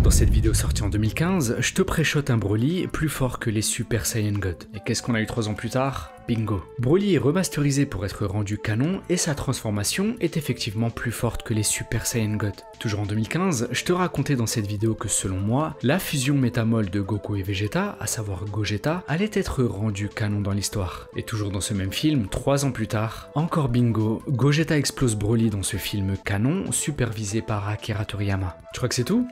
Dans cette vidéo sortie en 2015, je te préchote un Broly plus fort que les Super Saiyan God. Et qu'est-ce qu'on a eu 3 ans plus tard? Bingo. Broly est remasterisé pour être rendu canon et sa transformation est effectivement plus forte que les Super Saiyan God. Toujours en 2015, je te racontais dans cette vidéo que selon moi, la fusion métamol de Goku et Vegeta, à savoir Gogeta, allait être rendue canon dans l'histoire. Et toujours dans ce même film, 3 ans plus tard, encore bingo, Gogeta explose Broly dans ce film canon, supervisé par Akira Toriyama. Tu crois que c'est tout?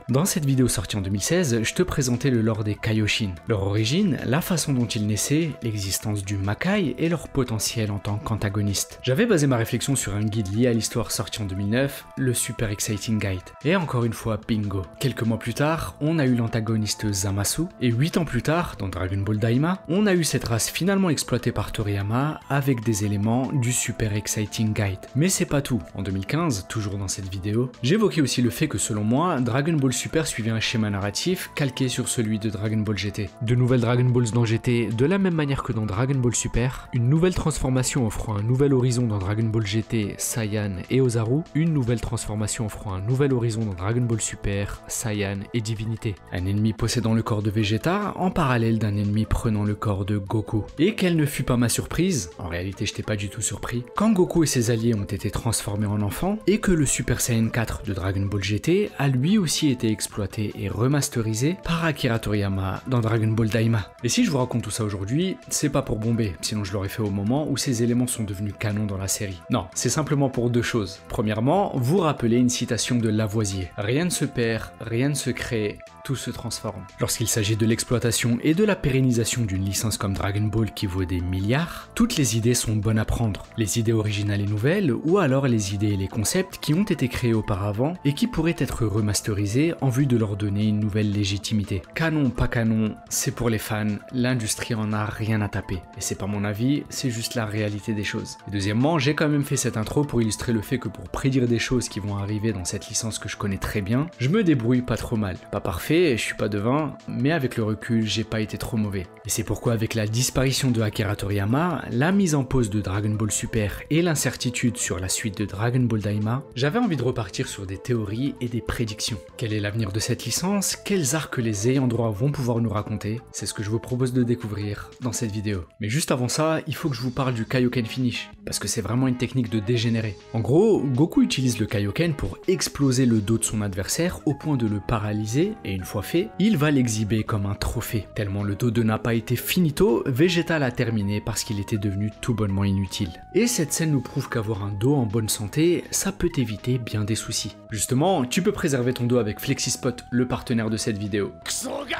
Dans cette vidéo sortie en 2016, je te présentais le lore des Kaioshin, leur origine, la façon dont ils naissaient, l'existence du Makai et leur potentiel en tant qu'antagoniste. J'avais basé ma réflexion sur un guide lié à l'histoire sorti en 2009, le Super Exciting Guide. Et encore une fois, bingo. Quelques mois plus tard, on a eu l'antagoniste Zamasu, et 8 ans plus tard, dans Dragon Ball Daima, on a eu cette race finalement exploitée par Toriyama avec des éléments du Super Exciting Guide. Mais c'est pas tout. En 2015, toujours dans cette vidéo, j'évoquais aussi le fait que selon moi, Dragon Ball Super suivait un schéma narratif calqué sur celui de Dragon Ball GT. De nouvelles Dragon Balls dans GT, de la même manière que dans Dragon Ball Super, une nouvelle transformation offrant un nouvel horizon dans Dragon Ball GT, Saiyan et Ozaru, une nouvelle transformation offrant un nouvel horizon dans Dragon Ball Super, Saiyan et Divinité. Un ennemi possédant le corps de Vegeta en parallèle d'un ennemi prenant le corps de Goku. Et quelle ne fut pas ma surprise, en réalité j'étais pas du tout surpris, quand Goku et ses alliés ont été transformés en enfants et que le Super Saiyan 4 de Dragon Ball GT a lui aussi été exploité et remasterisé par Akira Toriyama dans Dragon Ball Daima. Et si je vous raconte tout ça aujourd'hui, c'est pas pour bomber, sinon je l'aurais fait au moment où ces éléments sont devenus canon dans la série. Non, c'est simplement pour 2 choses. Premièrement, vous rappeler une citation de Lavoisier. Rien ne se perd, rien ne se crée, tout se transforme. Lorsqu'il s'agit de l'exploitation et de la pérennisation d'une licence comme Dragon Ball qui vaut des milliards, toutes les idées sont bonnes à prendre. Les idées originales et nouvelles, ou alors les idées et les concepts qui ont été créés auparavant et qui pourraient être remasterisés en vue de leur donner une nouvelle légitimité. Canon, pas canon, c'est pour les fans, l'industrie en a rien à taper. Et c'est pas mon avis, c'est juste la réalité des choses. Et deuxièmement, j'ai quand même fait cette intro pour illustrer le fait que pour prédire des choses qui vont arriver dans cette licence que je connais très bien, je me débrouille pas trop mal. Pas parfait, je suis pas devin, mais avec le recul, j'ai pas été trop mauvais. Et c'est pourquoi avec la disparition de Akira Toriyama, la mise en pause de Dragon Ball Super et l'incertitude sur la suite de Dragon Ball Daima, j'avais envie de repartir sur des théories et des prédictions. Quel est l'avenir de cette licence? Quels arcs les ayants droit vont pouvoir nous raconter? C'est ce que je vous propose de découvrir dans cette vidéo. Mais juste avant ça, il faut que je vous parle du Kaioken Finish, parce que c'est vraiment une technique de dégénéré. En gros, Goku utilise le Kaioken pour exploser le dos de son adversaire au point de le paralyser, et une fois fait, il va l'exhiber comme un trophée. Tellement le dos de n'a pas été finito, Vegeta l'a terminé parce qu'il était devenu tout bonnement inutile. Et cette scène nous prouve qu'avoir un dos en bonne santé, ça peut éviter bien des soucis. Justement, tu peux préserver ton dos avec Flexispot, le partenaire de cette vidéo.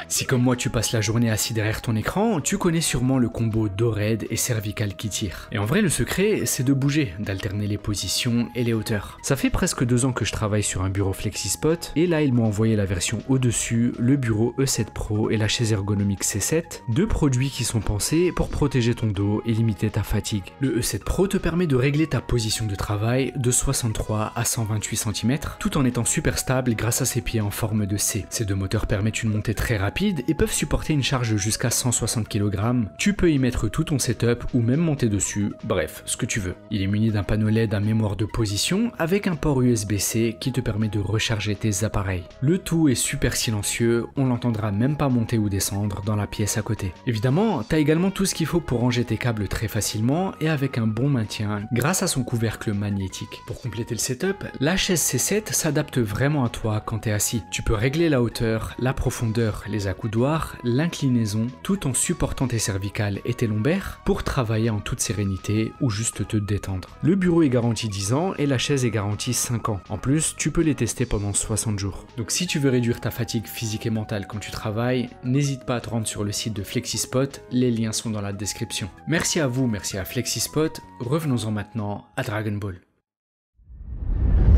Si comme moi tu passes la journée assis derrière ton écran, tu connais sûrement le combo dos raide et cervical qui tire. Et en vrai le secret c'est de bouger, d'alterner les positions et les hauteurs. Ça fait presque 2 ans que je travaille sur un bureau Flexispot et là ils m'ont envoyé la version au-dessus, le bureau E7 Pro et la chaise ergonomique C7, 2 produits qui sont pensés pour protéger ton dos et limiter ta fatigue. Le E7 Pro te permet de régler ta position de travail de 63 à 128 cm tout en étant super stable grâce à ses pieds en forme de C. Ces 2 moteurs permettent une montée très rapide et peuvent supporter une charge jusqu'à 160 kg. Tu peux y mettre tout ton setup ou même monter dessus, bref, ce que tu veux. Il est muni d'un panneau LED à mémoire de position avec un port USB-C qui te permet de recharger tes appareils. Le tout est super silencieux, on l'entendra même pas monter ou descendre dans la pièce à côté. Évidemment, t'as également tout ce qu'il faut pour ranger tes câbles très facilement et avec un bon maintien grâce à son couvercle magnétique. Pour compléter le setup, la chaise C7 s'adapte vraiment à toi quand t'es assis. Tu peux régler la hauteur, la profondeur, les accoudoirs, l'inclinaison, tout en supportant tes cervicales et tes lombaires pour travailler en toute sérénité ou juste te détendre. Le bureau est garanti 10 ans et la chaise est garantie 5 ans. En plus, tu peux les tester pendant 60 jours. Donc si tu veux réduire ta fatigue physique et mentale quand tu travailles, n'hésite pas à te rendre sur le site de Flexispot, les liens sont dans la description. Merci à vous, merci à Flexispot, revenons-en maintenant à Dragon Ball.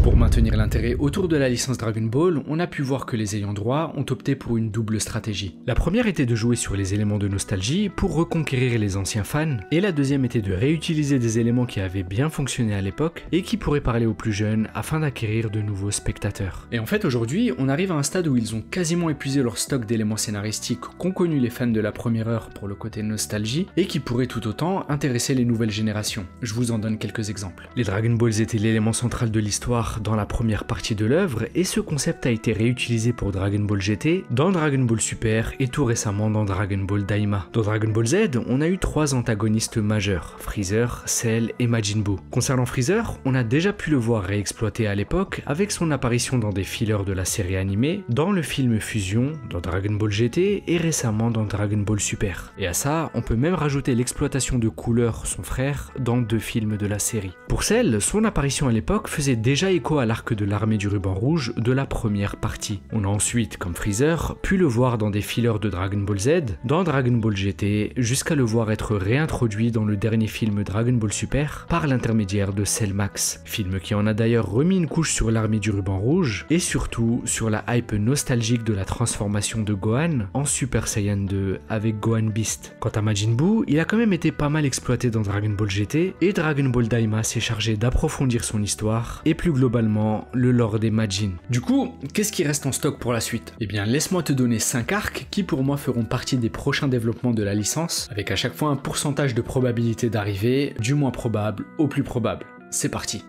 Pour maintenir l'intérêt autour de la licence Dragon Ball, on a pu voir que les ayants droit ont opté pour une double stratégie. La première était de jouer sur les éléments de nostalgie pour reconquérir les anciens fans, et la deuxième était de réutiliser des éléments qui avaient bien fonctionné à l'époque et qui pourraient parler aux plus jeunes afin d'acquérir de nouveaux spectateurs. Et en fait aujourd'hui, on arrive à un stade où ils ont quasiment épuisé leur stock d'éléments scénaristiques qu'ont connu les fans de la première heure pour le côté nostalgie et qui pourraient tout autant intéresser les nouvelles générations. Je vous en donne quelques exemples. Les Dragon Balls étaient l'élément central de l'histoire l'histoire dans la première partie de l'œuvre et ce concept a été réutilisé pour Dragon Ball GT, dans Dragon Ball Super et tout récemment dans Dragon Ball Daima. Dans Dragon Ball Z, on a eu 3 antagonistes majeurs, Freezer, Cell et Majin Buu. Concernant Freezer, on a déjà pu le voir réexploité à l'époque avec son apparition dans des fillers de la série animée, dans le film Fusion, dans Dragon Ball GT et récemment dans Dragon Ball Super. Et à ça, on peut même rajouter l'exploitation de Cooler, son frère, dans 2 films de la série. Pour Cell, son apparition à l'époque faisait déjà écho à l'arc de l'armée du ruban rouge de la première partie. On a ensuite, comme Freezer, pu le voir dans des fillers de Dragon Ball Z, dans Dragon Ball GT, jusqu'à le voir être réintroduit dans le dernier film Dragon Ball Super par l'intermédiaire de Cell Max, film qui en a d'ailleurs remis une couche sur l'armée du ruban rouge et surtout sur la hype nostalgique de la transformation de Gohan en Super Saiyan 2 avec Gohan Beast. Quant à Majin Buu, il a quand même été pas mal exploité dans Dragon Ball GT et Dragon Ball Daima s'est chargé d'approfondir son histoire et plus globalement le lore des Majin. Du coup, qu'est-ce qui reste en stock pour la suite? Eh bien, laisse-moi te donner 5 arcs qui pour moi feront partie des prochains développements de la licence, avec à chaque fois un pourcentage de probabilité d'arrivée, du moins probable au plus probable. C'est parti.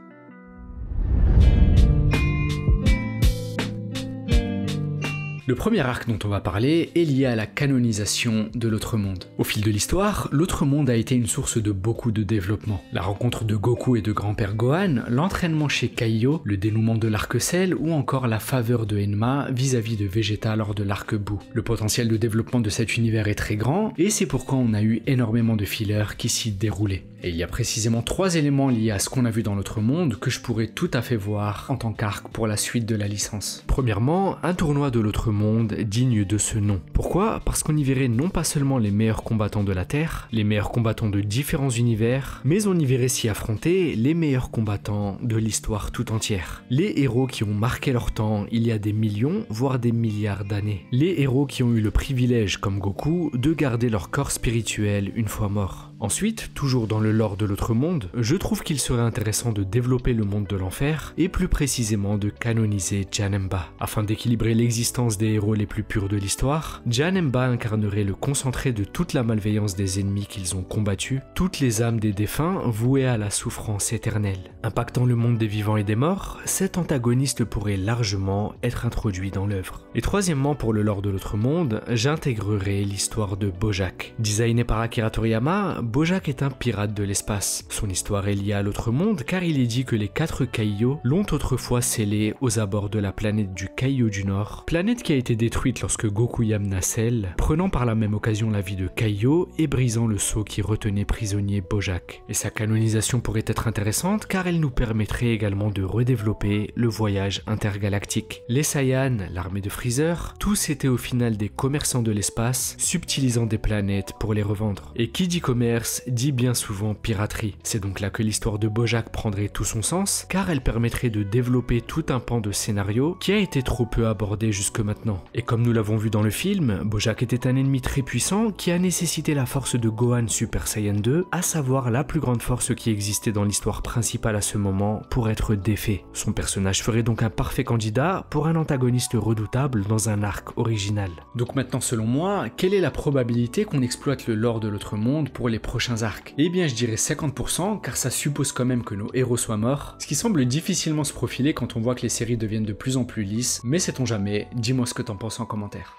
Le premier arc dont on va parler est lié à la canonisation de l'Autre Monde. Au fil de l'histoire, l'Autre Monde a été une source de beaucoup de développement. La rencontre de Goku et de grand-père Gohan, l'entraînement chez Kaiô, le dénouement de l'arc Cell ou encore la faveur de Enma vis-à-vis de Vegeta lors de l'arc Buu. Le potentiel de développement de cet univers est très grand et c'est pourquoi on a eu énormément de fillers qui s'y déroulaient. Et il y a précisément 3 éléments liés à ce qu'on a vu dans l'Autre Monde que je pourrais tout à fait voir en tant qu'arc pour la suite de la licence. Premièrement, un tournoi de l'Autre Monde digne de ce nom. Pourquoi? Parce qu'on y verrait non pas seulement les meilleurs combattants de la Terre, les meilleurs combattants de différents univers, mais on y verrait s'y affronter les meilleurs combattants de l'histoire tout entière. Les héros qui ont marqué leur temps il y a des millions, voire des milliards d'années. Les héros qui ont eu le privilège, comme Goku, de garder leur corps spirituel une fois mort. Ensuite, toujours dans le lore de l'Autre Monde, je trouve qu'il serait intéressant de développer le monde de l'enfer et plus précisément de canoniser Janemba. Afin d'équilibrer l'existence des héros les plus purs de l'histoire, Janemba incarnerait le concentré de toute la malveillance des ennemis qu'ils ont combattus, toutes les âmes des défunts vouées à la souffrance éternelle. Impactant le monde des vivants et des morts, cet antagoniste pourrait largement être introduit dans l'œuvre. Et troisièmement, pour le lore de l'Autre Monde, j'intégrerai l'histoire de Bojack. Designé par Akira Toriyama, Bojack est un pirate de l'espace. Son histoire est liée à l'Autre Monde car il est dit que les 4 Kaiô l'ont autrefois scellé aux abords de la planète du Kaiô du Nord, planète qui a été détruite lorsque Goku yamna Cell, prenant par la même occasion la vie de Kaiô et brisant le sceau qui retenait prisonnier Bojack. Et sa canonisation pourrait être intéressante car elle nous permettrait également de redévelopper le voyage intergalactique. Les Saiyans, l'armée de Freezer, tous étaient au final des commerçants de l'espace, subtilisant des planètes pour les revendre. Et qui dit commerce dit bien souvent piraterie. C'est donc là que l'histoire de Bojack prendrait tout son sens, car elle permettrait de développer tout un pan de scénario qui a été trop peu abordé jusque maintenant. Et comme nous l'avons vu dans le film, Bojack était un ennemi très puissant qui a nécessité la force de Gohan Super Saiyan 2, à savoir la plus grande force qui existait dans l'histoire principale à ce moment, pour être défait. Son personnage ferait donc un parfait candidat pour un antagoniste redoutable dans un arc original. Donc maintenant, selon moi, quelle est la probabilité qu'on exploite le lore de l'Autre Monde pour les prochains arcs? Eh bien je dirais 50% car ça suppose quand même que nos héros soient morts, ce qui semble difficilement se profiler quand on voit que les séries deviennent de plus en plus lisses, mais sait-on jamais, dis-moi ce que t'en penses en commentaire.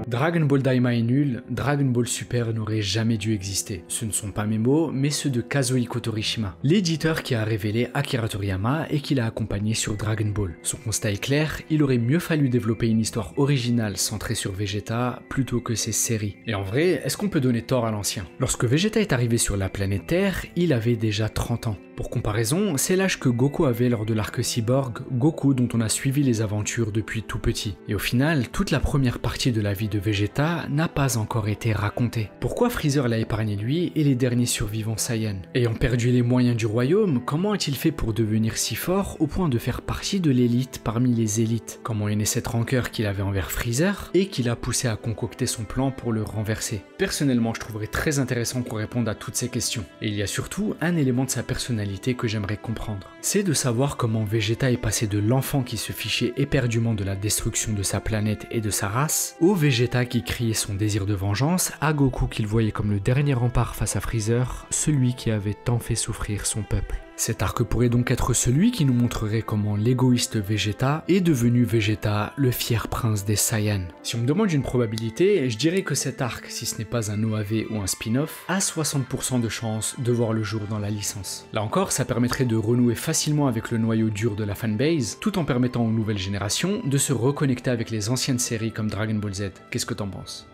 Dragon Ball Daima est nul, Dragon Ball Super n'aurait jamais dû exister. Ce ne sont pas mes mots, mais ceux de Kazuhiko Torishima, l'éditeur qui a révélé Akira Toriyama et qui l'a accompagné sur Dragon Ball. Son constat est clair, il aurait mieux fallu développer une histoire originale centrée sur Vegeta plutôt que ces séries. Et en vrai, est-ce qu'on peut donner tort à l'ancien? Lorsque Vegeta est arrivé sur la planète Terre, il avait déjà 30 ans. Pour comparaison, c'est l'âge que Goku avait lors de l'arc Cyborg, Goku dont on a suivi les aventures depuis tout petit. Et au final, toute la première partie de la vie de Vegeta n'a pas encore été racontée. Pourquoi Freezer l'a épargné lui et les derniers survivants Saiyans? Ayant perdu les moyens du royaume, comment a-t-il fait pour devenir si fort au point de faire partie de l'élite parmi les élites? Comment est née cette rancœur qu'il avait envers Freezer et qui l'a poussé à concocter son plan pour le renverser? Personnellement, je trouverais très intéressant qu'on réponde à toutes ces questions. Et il y a surtout un élément de sa personnalité que j'aimerais comprendre. C'est de savoir comment Vegeta est passé de l'enfant qui se fichait éperdument de la destruction de sa planète et de sa race, au Vegeta Vegeta qui criait son désir de vengeance, à Goku qu'il voyait comme le dernier rempart face à Freezer, celui qui avait tant fait souffrir son peuple. Cet arc pourrait donc être celui qui nous montrerait comment l'égoïste Vegeta est devenu Vegeta, le fier prince des Saiyans. Si on me demande une probabilité, je dirais que cet arc, si ce n'est pas un OAV ou un spin-off, a 60% de chance de voir le jour dans la licence. Là encore, ça permettrait de renouer facilement avec le noyau dur de la fanbase, tout en permettant aux nouvelles générations de se reconnecter avec les anciennes séries comme Dragon Ball Z. Qu'est-ce que t'en penses ?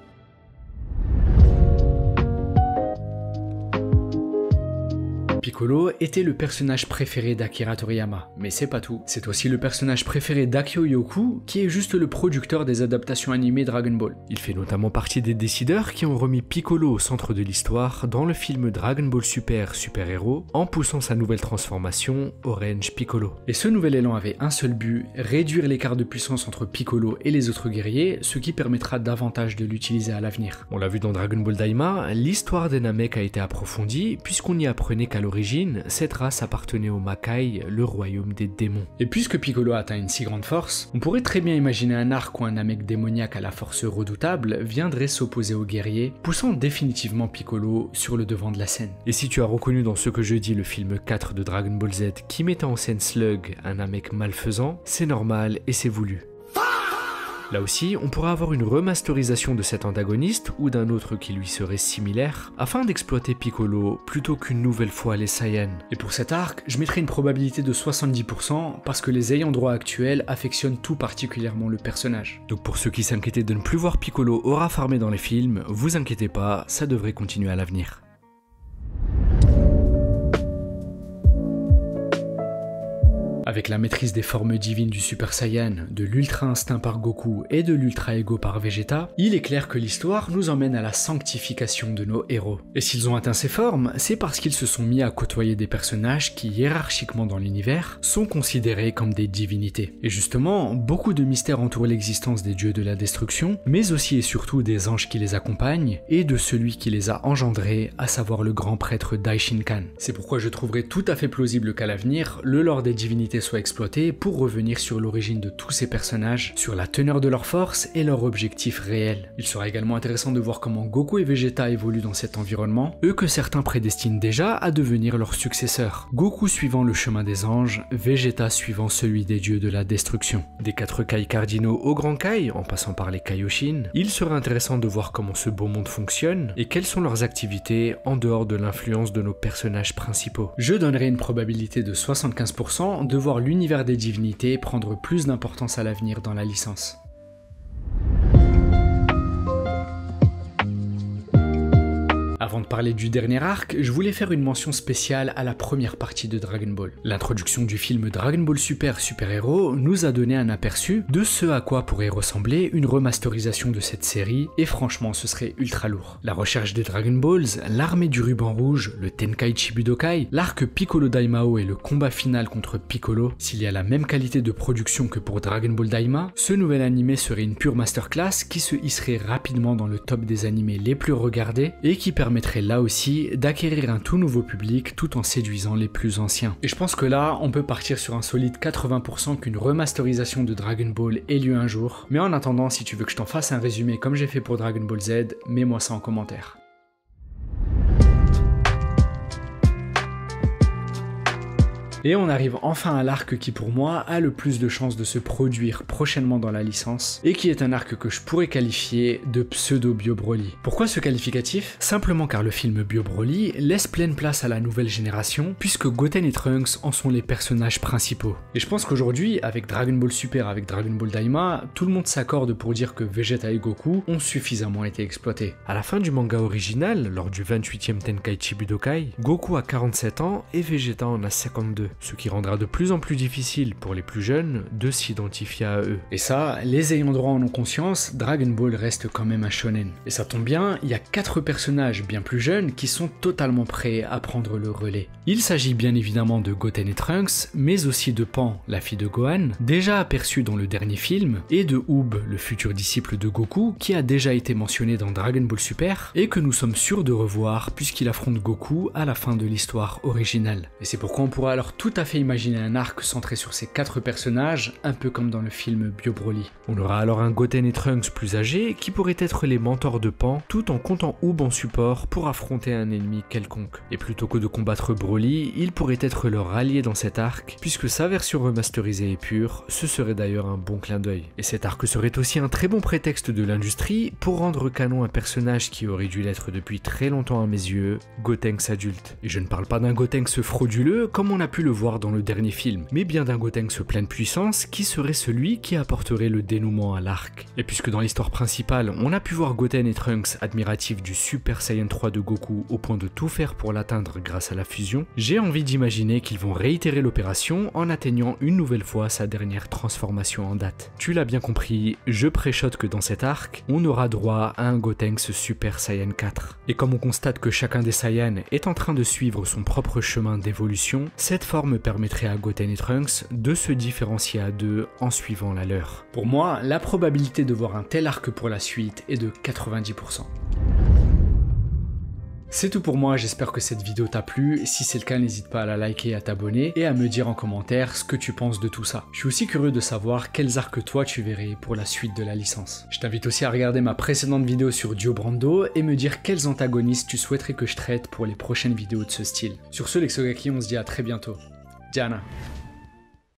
Piccolo était le personnage préféré d'Akira Toriyama, mais c'est pas tout. C'est aussi le personnage préféré d'Akio Yoku, qui est juste le producteur des adaptations animées Dragon Ball. Il fait notamment partie des décideurs qui ont remis Piccolo au centre de l'histoire dans le film Dragon Ball Super Super Hero, en poussant sa nouvelle transformation, Orange Piccolo. Et ce nouvel élan avait un seul but, réduire l'écart de puissance entre Piccolo et les autres guerriers, ce qui permettra davantage de l'utiliser à l'avenir. On l'a vu dans Dragon Ball Daima, l'histoire des Namek a été approfondie, puisqu'on y apprenait qu'à l'origine, cette race appartenait au Makai, le royaume des démons. Et puisque Piccolo atteint une si grande force, on pourrait très bien imaginer un arc où un Namek démoniaque à la force redoutable viendrait s'opposer aux guerriers, poussant définitivement Piccolo sur le devant de la scène. Et si tu as reconnu dans ce que je dis le film 4 de Dragon Ball Z qui mettait en scène Slug, un Namek malfaisant, c'est normal et c'est voulu. Là aussi, on pourrait avoir une remasterisation de cet antagoniste ou d'un autre qui lui serait similaire, afin d'exploiter Piccolo plutôt qu'une nouvelle fois les Saiyans. Et pour cet arc, je mettrais une probabilité de 70% parce que les ayants droit actuels affectionnent tout particulièrement le personnage. Donc pour ceux qui s'inquiétaient de ne plus voir Piccolo aura farmé dans les films, vous inquiétez pas, ça devrait continuer à l'avenir. Avec la maîtrise des formes divines du Super Saiyan, de l'Ultra Instinct par Goku et de l'Ultra Ego par Vegeta, il est clair que l'histoire nous emmène à la sanctification de nos héros. Et s'ils ont atteint ces formes, c'est parce qu'ils se sont mis à côtoyer des personnages qui, hiérarchiquement dans l'univers, sont considérés comme des divinités. Et justement, beaucoup de mystères entourent l'existence des dieux de la destruction, mais aussi et surtout des anges qui les accompagnent, et de celui qui les a engendrés, à savoir le grand prêtre Daishinkan. C'est pourquoi je trouverais tout à fait plausible qu'à l'avenir, le lore des divinités soit exploité pour revenir sur l'origine de tous ces personnages, sur la teneur de leurs forces et leur objectif réel. Il sera également intéressant de voir comment Goku et Vegeta évoluent dans cet environnement, eux que certains prédestinent déjà à devenir leurs successeurs. Goku suivant le chemin des anges, Vegeta suivant celui des dieux de la destruction. Des 4 Kai cardinaux au Grand Kai, en passant par les Kaioshin, il sera intéressant de voir comment ce beau monde fonctionne et quelles sont leurs activités en dehors de l'influence de nos personnages principaux. Je donnerai une probabilité de 75% de voir l'univers des divinités prendre plus d'importance à l'avenir dans la licence. Avant de parler du dernier arc, je voulais faire une mention spéciale à la première partie de Dragon Ball. L'introduction du film Dragon Ball Super Super Hero nous a donné un aperçu de ce à quoi pourrait ressembler une remasterisation de cette série, et franchement ce serait ultra lourd. La recherche des Dragon Balls, l'armée du ruban rouge, le Tenkaichi Budokai, l'arc Piccolo Daimao et le combat final contre Piccolo, s'il y a la même qualité de production que pour Dragon Ball Daima, ce nouvel animé serait une pure masterclass qui se hisserait rapidement dans le top des animés les plus regardés et qui permettrait là aussi d'acquérir un tout nouveau public tout en séduisant les plus anciens. Et je pense que là, on peut partir sur un solide 80% qu'une remasterisation de Dragon Ball ait lieu un jour. Mais en attendant, si tu veux que je t'en fasse un résumé comme j'ai fait pour Dragon Ball Z, mets-moi ça en commentaire. Et on arrive enfin à l'arc qui pour moi a le plus de chances de se produire prochainement dans la licence, et qui est un arc que je pourrais qualifier de pseudo-Bio Broly. Pourquoi ce qualificatif? Simplement car le film Bio Broly laisse pleine place à la nouvelle génération, puisque Goten et Trunks en sont les personnages principaux. Et je pense qu'aujourd'hui, avec Dragon Ball Super, avec Dragon Ball Daima, tout le monde s'accorde pour dire que Vegeta et Goku ont suffisamment été exploités. À la fin du manga original, lors du 28e Tenkaichi Budokai, Goku a 47 ans et Vegeta en a 52. Ce qui rendra de plus en plus difficile pour les plus jeunes de s'identifier à eux. Et ça, les ayants droit en ont conscience, Dragon Ball reste quand même un shonen. Et ça tombe bien, il y a 4 personnages bien plus jeunes qui sont totalement prêts à prendre le relais. Il s'agit bien évidemment de Goten et Trunks, mais aussi de Pan, la fille de Gohan, déjà aperçue dans le dernier film, et de Oob, le futur disciple de Goku, qui a déjà été mentionné dans Dragon Ball Super, et que nous sommes sûrs de revoir puisqu'il affronte Goku à la fin de l'histoire originale. Et c'est pourquoi on pourra alors tout à fait imaginer un arc centré sur ces 4 personnages, un peu comme dans le film Bio Broly. On aura alors un Goten et Trunks plus âgés qui pourraient être les mentors de Pan, tout en comptant Oob en support pour affronter un ennemi quelconque. Et plutôt que de combattre Broly, il pourrait être leur allié dans cet arc, puisque sa version remasterisée et pure, ce serait d'ailleurs un bon clin d'œil. Et cet arc serait aussi un très bon prétexte de l'industrie pour rendre canon un personnage qui aurait dû l'être depuis très longtemps à mes yeux, Gotenks adulte. Et je ne parle pas d'un Gotenks frauduleux comme on a pu le voir dans le dernier film, mais bien d'un Gotenks pleine puissance qui serait celui qui apporterait le dénouement à l'arc. Et puisque dans l'histoire principale, on a pu voir Goten et Trunks admiratifs du Super Saiyan 3 de Goku au point de tout faire pour l'atteindre grâce à la fusion, j'ai envie d'imaginer qu'ils vont réitérer l'opération en atteignant une nouvelle fois sa dernière transformation en date. Tu l'as bien compris, je préchote que dans cet arc, on aura droit à un Gotenks Super Saiyan 4. Et comme on constate que chacun des Saiyans est en train de suivre son propre chemin d'évolution, cette forme permettrait à Goten et Trunks de se différencier à deux en suivant la leur. Pour moi, la probabilité de voir un tel arc pour la suite est de 90%. C'est tout pour moi, j'espère que cette vidéo t'a plu, si c'est le cas n'hésite pas à la liker et à t'abonner et à me dire en commentaire ce que tu penses de tout ça. Je suis aussi curieux de savoir quels arcs toi tu verrais pour la suite de la licence. Je t'invite aussi à regarder ma précédente vidéo sur Dio Brando et me dire quels antagonistes tu souhaiterais que je traite pour les prochaines vidéos de ce style. Sur ce les Xogaki, on se dit à très bientôt. Diana.